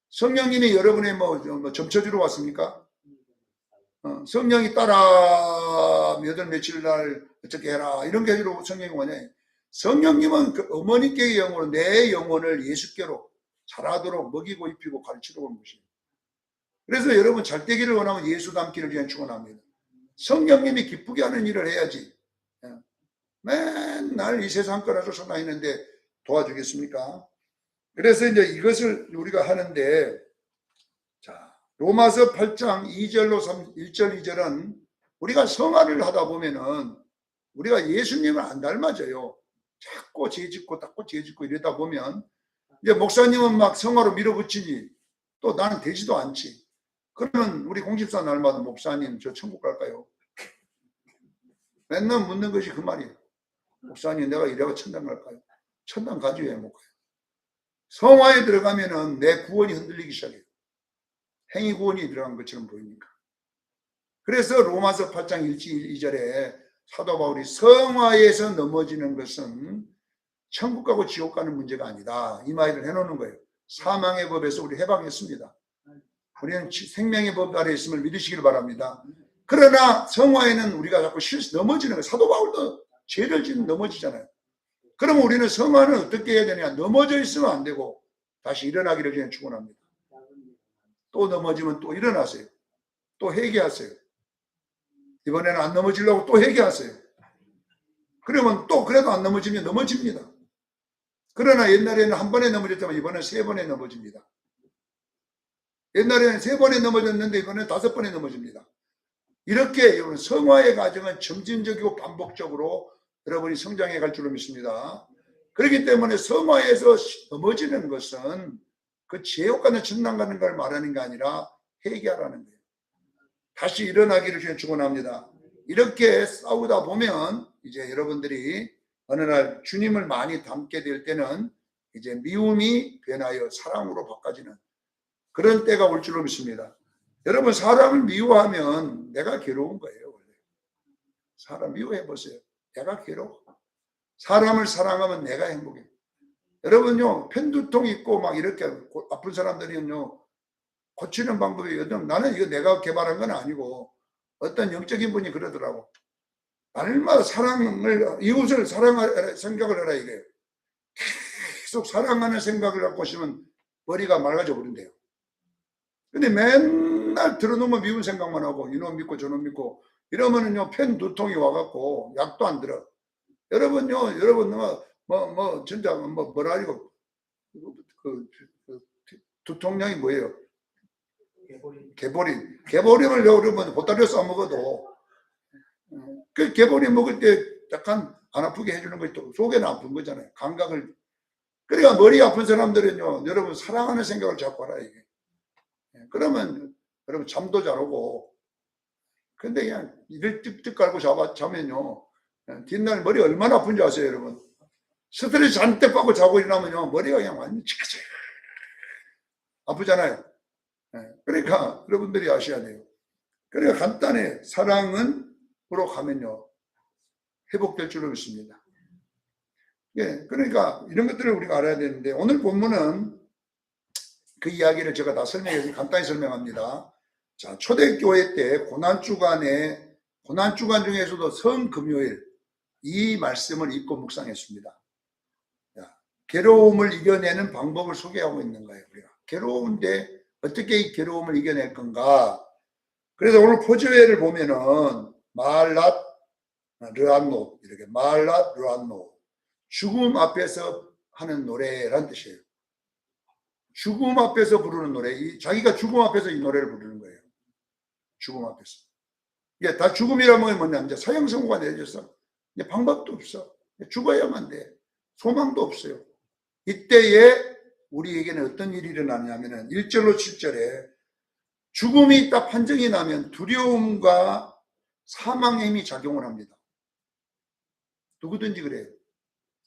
성령님이 여러분의 뭐 점쳐주러 왔습니까? 성령이 따라 몇월 며칠 날 어떻게 해라 이런 게 아니라 성령이 뭐냐. 성령님은 그 어머니께의 영으로 내 영혼을 예수께로 자라도록 먹이고 입히고 가르치러 온 것입니다. 그래서 여러분 잘 되기를 원하면 예수 닮기를 위한 축원합니다. 성령님이 기쁘게 하는 일을 해야지. 맨날 이 세상 거라서 생각했는데 도와주겠습니까? 그래서 이제 이것을 우리가 하는데, 자, 로마서 8장 2절로 1절 2절은 우리가 성화를 하다 보면은 우리가 예수님을 안 닮아져요. 자꾸 죄짓고 자꾸 죄짓고 이러다 보면 이제 목사님은 막 성화로 밀어붙이니 또 나는 되지도 않지. 그러면 우리 공집사 날마다 목사님 저 천국 갈까요? 맨날 묻는 것이 그 말이에요. 목사님 내가 이래가 천당 갈까요? 천당 가지 왜 못 가요? 성화에 들어가면은 내 구원이 흔들리기 시작해요. 행위 구원이 들어간 것처럼 보이니까. 그래서 로마서 8장 1절에 사도 바울이 성화에서 넘어지는 것은 천국 가고 지옥 가는 문제가 아니다, 이 말을 해놓는 거예요. 사망의 법에서 우리 해방했습니다. 우리는 생명의 법 아래 있음을 믿으시길 바랍니다. 그러나 성화에는 우리가 자꾸 넘어지는 거예요. 사도 바울도 죄를 지면 넘어지잖아요. 그러면 우리는 성화는 어떻게 해야 되냐? 넘어져 있으면 안 되고 다시 일어나기를 그냥 축원합니다. 또 넘어지면 또 일어나세요. 또 회개하세요. 이번에는 안 넘어지려고 또 회개하세요. 그러면 또 그래도 안 넘어지면 넘어집니다. 그러나 옛날에는 한 번에 넘어졌다면 이번엔 3번에 넘어집니다. 옛날에는 3번에 넘어졌는데 이번엔 5번에 넘어집니다. 이렇게 여러분 성화의 과정은 점진적이고 반복적으로 여러분이 성장해 갈 줄로 믿습니다. 그렇기 때문에 성화에서 넘어지는 것은 그 지옥 가는 천당 가는 걸 말하는 게 아니라 회개하라는 거예요. 다시 일어나기를 축원합니다. 이렇게 싸우다 보면 이제 여러분들이 어느 날 주님을 많이 닮게 될 때는 이제 미움이 변하여 사랑으로 바꿔지는 그런 때가 올 줄로 믿습니다. 여러분 사람을 미워하면 내가 괴로운 거예요. 원래. 사람 미워해 보세요. 내가 괴로워. 사람을 사랑하면 내가 행복해. 여러분요 편두통 있고 막 이렇게 아픈 사람들은요 고치는 방법이 나는 이거 내가 개발한 건 아니고 어떤 영적인 분이 그러더라고. 날마다 사랑을 이웃을 사랑할 생각을 해라 이게요. 계속 사랑하는 생각을 갖고 있으면 머리가 맑아져 버린대요. 근데 맨날 들어놓으면 미운 생각만 하고 이놈 믿고 저놈 믿고 이러면은요 편두통이 와갖고 약도 안 들어. 여러분요 여러분 진짜 뭐라 이거 두통약이 뭐예요? 개보림을 여러분 보따리로 싸먹어도 그 개보림 먹을 때 약간 안 아프게 해주는 거 있고 속에는 아픈 거잖아요. 감각을. 그러니까 머리 아픈 사람들은요 여러분 사랑하는 생각을 자꾸 하라 이게. 그러면 여러분 잠도 잘 오고. 근데 그냥 이를 뜩뜩 깔고 자면요 뒷날 머리 얼마나 아픈지 아세요 여러분? 스트레스 잔뜩 받고 자고 일어나면요 머리가 그냥 완전 치카치 아프잖아요. 그러니까 여러분들이 아셔야 돼요. 그러니까 간단해. 사랑은으로 가면요 회복될 줄로 믿습니다. 예, 그러니까 이런 것들을 우리가 알아야 되는데 오늘 본문은 그 이야기를 제가 다 설명해서 간단히 설명합니다. 자, 초대교회 때 고난주간 중에서도 성금요일 이 말씀을 읽고 묵상했습니다. 자, 괴로움을 이겨내는 방법을 소개하고 있는 거예요. 우리가 괴로운데 어떻게 이 괴로움을 이겨낼 건가? 그래서 오늘 포즈회를 보면은 말랏 르안노 이렇게 말랏 르안노 죽음 앞에서 하는 노래란 뜻이에요. 죽음 앞에서 부르는 노래. 자기가 죽음 앞에서 이 노래를 부르는 거예요. 죽음 앞에서. 이게 다 죽음이라면 뭐냐? 이제 사형선고가 내려져서 이제 방법도 없어. 죽어야만 돼. 소망도 없어요. 이때에 우리에게는 어떤 일이 일어나냐면은 1절로 7절에 죽음이 딱 판정이 나면 두려움과 사망의 힘이 작용을 합니다. 누구든지 그래요.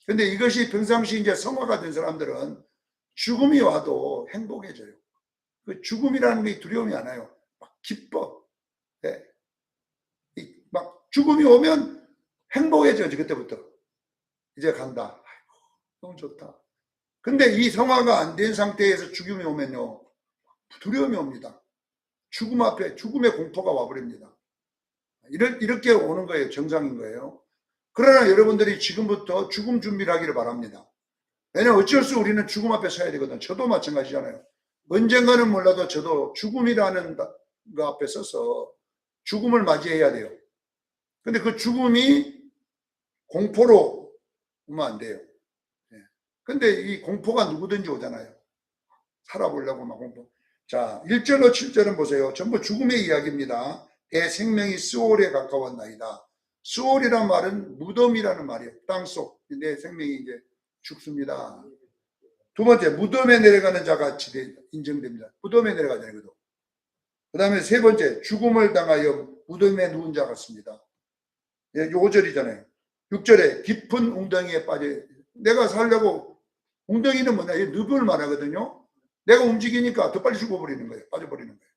근데 이것이 평상시 이제 성화가 된 사람들은 죽음이 와도 행복해져요. 그 죽음이라는 게 두려움이 안 와요. 막 기뻐. 네. 막 죽음이 오면 행복해져요. 그때부터. 이제 간다. 아이고, 너무 좋다. 근데 이 성화가 안 된 상태에서 죽음이 오면요. 두려움이 옵니다. 죽음 앞에 죽음의 공포가 와버립니다. 이렇게 오는 거예요. 정상인 거예요. 그러나 여러분들이 지금부터 죽음 준비를 하기를 바랍니다. 왜냐하면 어쩔 수 우리는 죽음 앞에 서야 되거든. 저도 마찬가지잖아요. 언젠가는 몰라도 저도 죽음이라는 거 앞에 서서 죽음을 맞이해야 돼요. 근데 그 죽음이 공포로 오면 안 돼요. 근데 이 공포가 누구든지 오잖아요. 살아보려고 막 공포. 자, 1절로 7절은 보세요. 전부 죽음의 이야기입니다. 내 생명이 스올에 가까웠나이다. 스올이란 말은 무덤이라는 말이에요. 땅속. 내 생명이 이제 죽습니다. 두 번째, 무덤에 내려가는 자가 인정됩니다. 무덤에 내려가잖아요. 그 다음에 세 번째, 죽음을 당하여 무덤에 누운 자 같습니다. 5절이잖아요. 6절에 깊은 웅덩이에 빠져. 내가 살려고, 웅덩이는 뭐냐? 늪을 말하거든요. 내가 움직이니까 더 빨리 죽어버리는 거예요. 빠져버리는 거예요.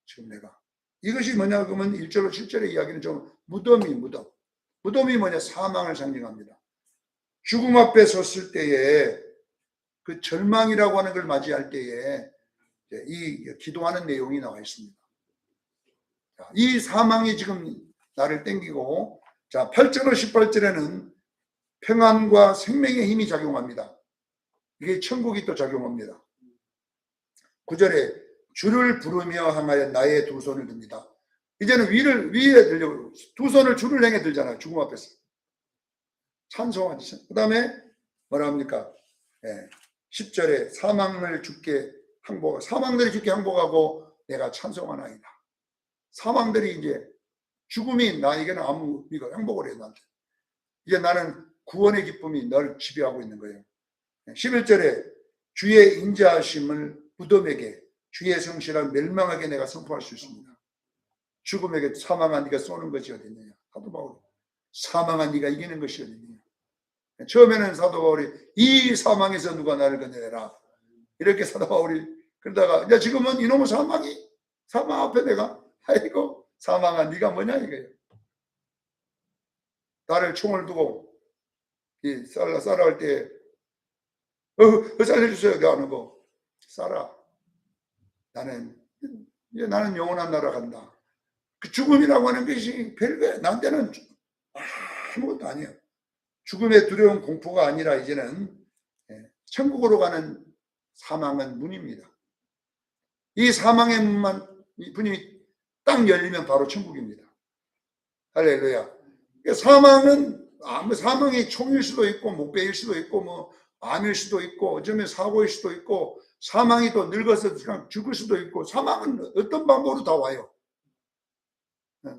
지금 내가. 이것이 뭐냐 그러면 1절로 7절의 이야기는 좀 무덤이 뭐냐? 사망을 상징합니다. 죽음 앞에 섰을 때에 그 절망이라고 하는 걸 맞이할 때에 이 기도하는 내용이 나와 있습니다. 이 사망이 지금 나를 땡기고, 자 8절로 18절에는 평안과 생명의 힘이 작용합니다. 이게 천국이 또 작용합니다. 9절에 주를 부르며 향하여 나의 두 손을 듭니다. 이제는 위에 들려고 두 손을 주를 향해 들잖아요. 죽음 앞에서 찬송하죠. 그 다음에 뭐라 합니까? 10절에 사망들이 죽게 항복하고 내가 찬송하나이다. 사망들이 이제 죽음이 나에게는 아무 의미가, 항복을 해 나한테. 이제 나는 구원의 기쁨이 널 지배하고 있는 거예요. 11절에 주의 인자하심을 무덤에게, 주의 성실한 멸망하게 내가 선포할 수 있습니다. 죽음에게 사망한 네가 쏘는 것이 어딨느냐. 사도 바울이 사망한 네가 이기는 것이 어딨느냐. 처음에는 사도 바울이 이 사망에서 누가 나를 건져내라 이렇게 사도 바울이 그러다가 이제 지금은 이놈의 사망 앞에 내가 아이고 사망한 네가 뭐냐 이거예요. 나를 총을 두고 쌀라 할 때 살려주세요 내가 하는 거 쌀아. 나는 영원한 나라 간다. 그 죽음이라고 하는 것이 별거야. 나한테는 아무것도 아니에요. 죽음의 두려운 공포가 아니라 이제는 천국으로 가는 사망은 문입니다. 이 사망의 문이 딱 열리면 바로 천국입니다. 할렐루야. 사망이 총일 수도 있고 목배일 수도 있고 뭐 암일 수도 있고 어쩌면 사고일 수도 있고 사망이 또 늙어서 그냥 죽을 수도 있고 사망은 어떤 방법으로 다 와요.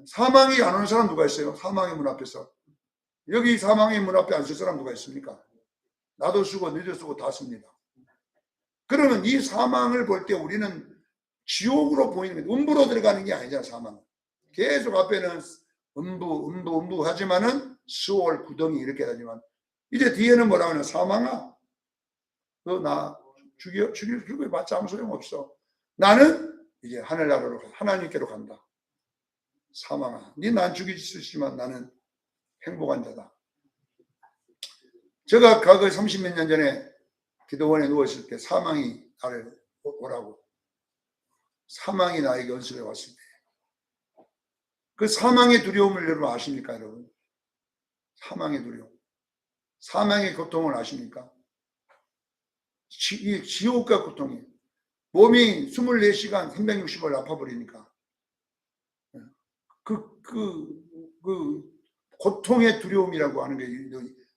사망이 안 오는 사람 누가 있어요? 사망의 문 앞에서. 여기 사망의 문 앞에 안 설 사람 누가 있습니까? 나도 쓰고 너도 쓰고 다 씁니다. 그러면 이 사망을 볼 때 우리는 지옥으로 보이는 거예요. 음부로 들어가는 게 아니잖아. 사망. 계속 앞에는 음부 하지만은 수월 구덩이 이렇게 하지만 이제 뒤에는 뭐라고 하냐. 사망아 너 나 죽여 봤자 아무 소용없어. 나는 이제 하늘나라로 하나님께로 간다. 사망아 네 난 죽일 수 있지만 나는 행복한 자다. 제가 과거 30몇 년 전에 기도원에 누워있을 때 사망이 나를 오라고 사망이 나에게 연습해 왔을 때 그 사망의 두려움을 여러분 아십니까 여러분? 사망의 두려움 사망의 고통을 아십니까? 지옥과 고통이 몸이 24시간 360을 아파버리니까 그 고통의 두려움이라고 하는 게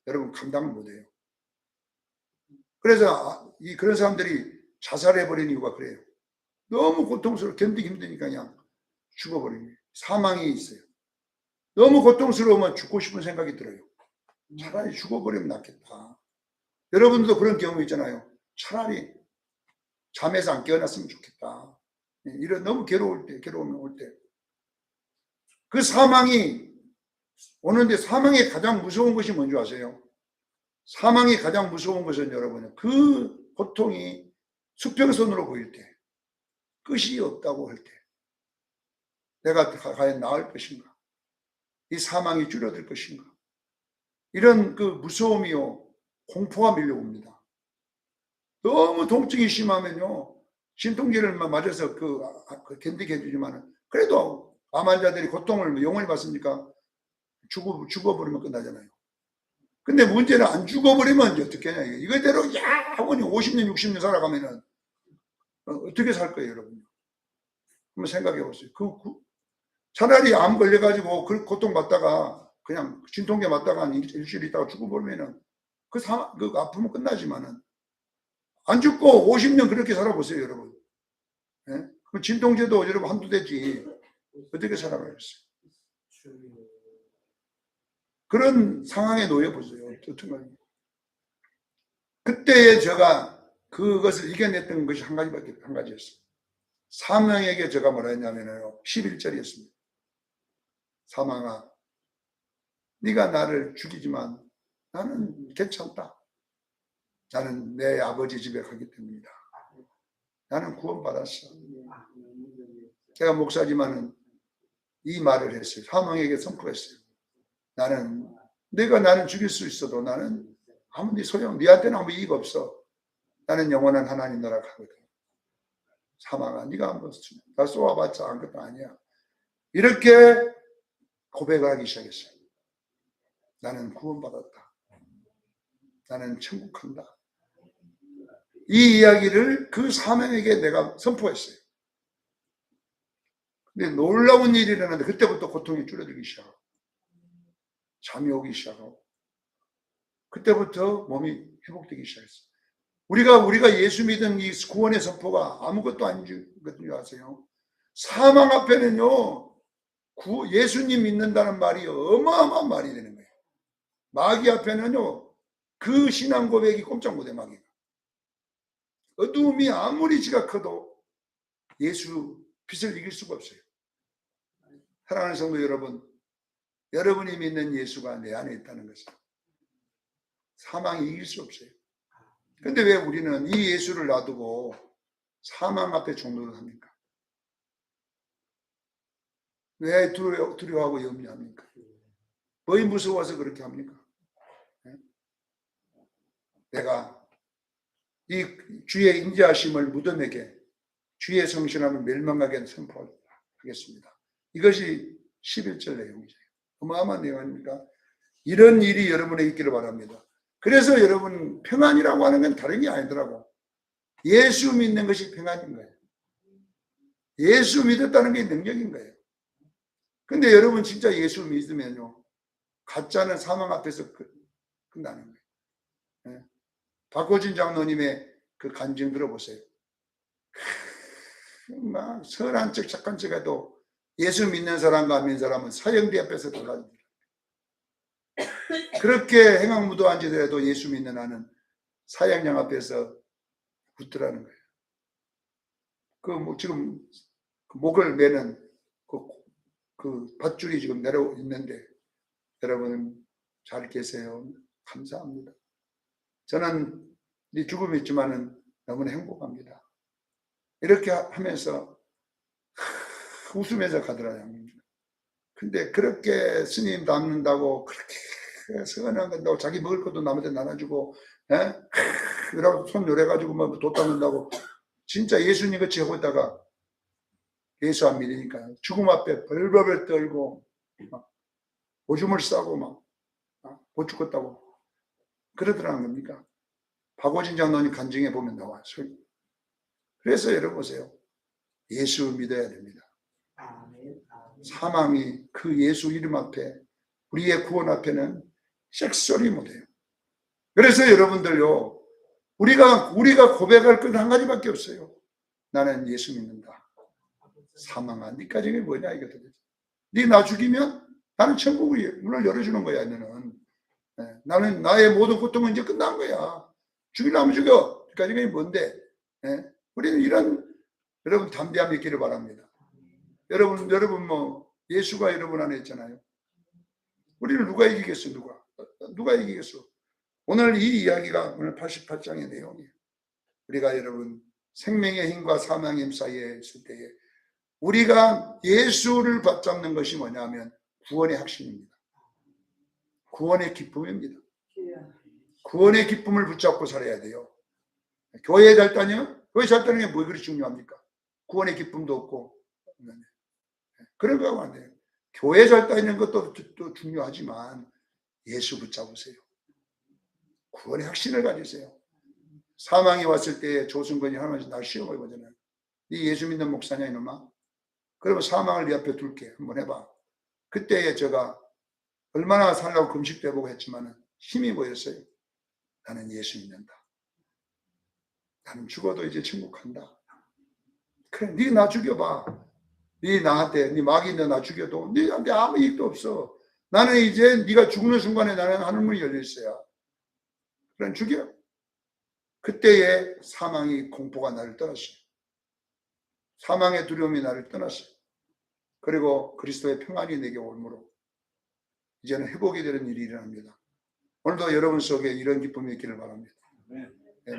여러분 감당을 못해요. 그래서 그런 사람들이 자살해버리는 이유가 그래요. 너무 고통스러워 견디기 힘드니까 그냥 죽어버리는 거예요. 사망이 있어요. 너무 고통스러우면 죽고 싶은 생각이 들어요. 차라리 죽어버리면 낫겠다. 여러분들도 그런 경우 있잖아요. 차라리 잠에서 안 깨어났으면 좋겠다. 이런 너무 괴로움이 올 때. 그 사망이 오는데 사망의 가장 무서운 것이 뭔지 아세요? 사망이 가장 무서운 것은 여러분 그 고통이 수평선으로 보일 때 끝이 없다고 할 때 내가 과연 나을 것인가? 이 사망이 줄어들 것인가? 이런 그 무서움이요 공포가 밀려옵니다. 너무 통증이 심하면요 진통제를 맞아서 견디게 해주지만 그래도 암 환자들이 고통을 영원히 받습니까? 죽어버리면 끝나잖아요. 근데 문제는 안 죽어버리면 이제 어떻게 하냐. 이거대로 영원히 50년, 60년 살아가면은 어떻게 살 거예요, 여러분? 한번 생각해 보세요. 차라리 암 걸려가지고 그 고통받다가 그냥 진통제 맞다가 일주일 있다가 죽어버리면은 그 아픔은 끝나지만은 안 죽고 50년 그렇게 살아보세요, 여러분. 예? 그 진통제도 여러분 한두 대지 어떻게 살아가겠어요? 그런 상황에 놓여보세요. 그때에 제가 그것을 이겨냈던 것이 한 가지였어요. 사망에게 제가 뭐라 했냐면요. 11절이었습니다. 사망아, 네가 나를 죽이지만 나는 괜찮다. 나는 내 아버지 집에 가기 때문이다. 나는 구원받았어. 제가 목사지만은 이 말을 했어요. 사망에게 선포했어요. 나는 죽일 수 있어도 나는 아무 소용, 네한테는 아무 이익 없어. 나는 영원한 하나님 나라 가거든. 사망아, 네가 한번 나 쏘아봤자 아무것도 아니야. 이렇게 고백하기 시작했어요. 나는 구원받았다. 나는 천국 간다. 이 이야기를 그 사명에게 내가 선포했어요. 근데 놀라운 일이 일어났는데 그때부터 고통이 줄어들기 시작하고 잠이 오기 시작하고 그때부터 몸이 회복되기 시작했어요. 우리가 예수 믿은 이 구원의 선포가 아무것도 아닌 줄 아세요? 사망 앞에는요, 예수님 믿는다는 말이 어마어마한 말이 되는 거예요. 마귀 앞에는요, 그 신앙 고백이 꼼짝 못해, 마귀가. 어두움이 아무리 지가 커도 예수 빛을 이길 수가 없어요. 사랑하는 성도 여러분, 여러분이 믿는 예수가 내 안에 있다는 것은 사망이 이길 수 없어요. 근데 왜 우리는 이 예수를 놔두고 사망 앞에 종로를 합니까? 왜 두려워하고 염려합니까? 뭐이 무서워서 그렇게 합니까? 내가 이 주의 인자하심을 무덤에게 주의 성실함을 멸망하게 선포하겠습니다. 이것이 11절 내용이죠. 어마어마한 내용 아닙니까? 이런 일이 여러분에게 있기를 바랍니다. 그래서 여러분 평안이라고 하는 건 다른 게 아니더라고. 예수 믿는 것이 평안인 거예요. 예수 믿었다는 게 능력인 거예요. 근데 여러분 진짜 예수 믿으면요, 가짜는 사망 앞에서 끝나는 거예요. 네. 박호진 장로님의 그 간증 들어보세요. 막 선한 척 착한 척 해도 예수 믿는 사람과 안 믿는 사람은 사형대 앞에서 달라집니다. 그렇게 행악무도한 짓을 해도 예수 믿는 나는 사형장 앞에서 붙더라는 거예요. 지금 목을 매는 그 밧줄이 지금 내려 있는데 여러분 잘 계세요. 감사합니다. 저는 죽음이 있지만은 너무나 행복합니다. 이렇게 하면서 웃으면서 가더라고요. 근데 그렇게 스님 닮는다고 그렇게 서운한 건다고 자기 먹을 것도 남한테 나눠주고 이러고 손 요래가지고 뭐 도 닦는다고 진짜 예수님 같이 하고 있다가 예수 안 믿으니까 죽음 앞에 벌벌벌 떨고 막 오줌을 싸고 막 못 죽겠다고 그러더라는 겁니까? 박호진 장로님 간증해 보면 나와요. 그래서 여러분 보세요. 예수 믿어야 됩니다. 사망이 그 예수 이름 앞에 우리의 구원 앞에는 섹소리 못해요. 그래서 여러분들요, 우리가 고백할 건 한 가지밖에 없어요. 나는 예수 믿는다. 사망아, 네 가정이 뭐냐 이거든. 네 나 죽이면 나는 천국을 문을 열어주는 거야. 나는 나의 모든 고통은 이제 끝난 거야. 죽이려면 죽여. 그 가정이 뭔데? 우리는 여러분 담대함이 있기를 바랍니다. 여러분 뭐 예수가 여러분 안에 있잖아요. 우리는 누가 이기겠어? 누가 이기겠어? 오늘 이 이야기가 오늘 88장의 내용이에요. 우리가 여러분 생명의 힘과 사망의 힘 사이에 있을 때에 우리가 예수를 붙잡는 것이 뭐냐면 구원의 핵심입니다. 구원의 기쁨입니다. 구원의 기쁨을 붙잡고 살아야 돼요. 교회 잘 다녀? 교회 잘 다니는 게 뭐 그리 중요합니까? 구원의 기쁨도 없고 그런 거 하면 안 돼요. 교회 잘 다니는 것도 또 중요하지만 예수 붙잡으세요. 구원의 확신을 가지세요. 사망이 왔을 때 조승건이 하나씩 날 시험을 보잖아요. 네 예수 믿는 목사냐 이놈아? 그러면 사망을 네 앞에 둘게. 한번 해봐. 그때에 제가 얼마나 살라고 금식도 해보고 했지만 힘이 보였어요. 나는 예수 믿는다. 나는 죽어도 이제 천국 간다. 그래, 네 나 죽여봐. 네 나한테, 네 마귀인데 나 죽여도 네한테 아무 이익도 없어. 나는 이제 네가 죽는 순간에 나는 하늘문이 열려 있어야. 그럼 죽여. 그때에 사망이 공포가 나를 떠났어요. 사망의 두려움이 나를 떠났어요. 그리고 그리스도의 평안이 내게 올므로 이제는 회복이 되는 일이 일어납니다. 오늘도 여러분 속에 이런 기쁨이 있기를 바랍니다.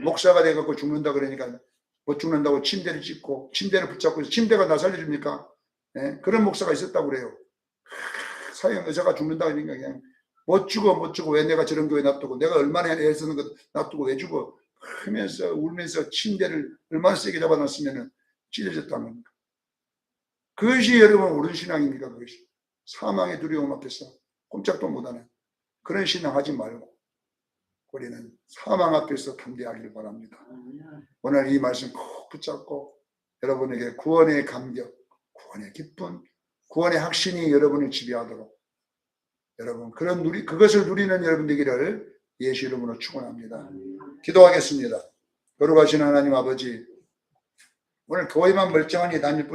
목사가 돼갖고 죽는다 그러니까 못 죽는다고 침대를 짚고 침대를 붙잡고 침대가 나 살려줍니까? 예? 그런 목사가 있었다고 그래요. 사형 의사가 죽는다 그러니까 그냥 못 죽어 왜 내가 저런 교회 놔두고 내가 얼마나 애쓰는 거 놔두고 왜 죽어 하면서 울면서 침대를 얼마나 세게 잡아놨으면 찢어졌다는 겁니다. 그것이 여러분 옳은 신앙입니까? 그것이 사망의 두려움 앞에서 꼼짝도 못하는 그런 신앙 하지 말고 우리는 사망 앞에서 담대하기를 바랍니다. 오늘 이 말씀 꼭 붙잡고 여러분에게 구원의 감격, 구원의 기쁨, 구원의 확신이 여러분을 지배하도록 여러분 그것을 누리는 여러분 되기를 예수 이름으로 축원합니다. 기도하겠습니다. 거룩하신 하나님 아버지, 오늘 교회만 멀쩡하니 다닐 뿐이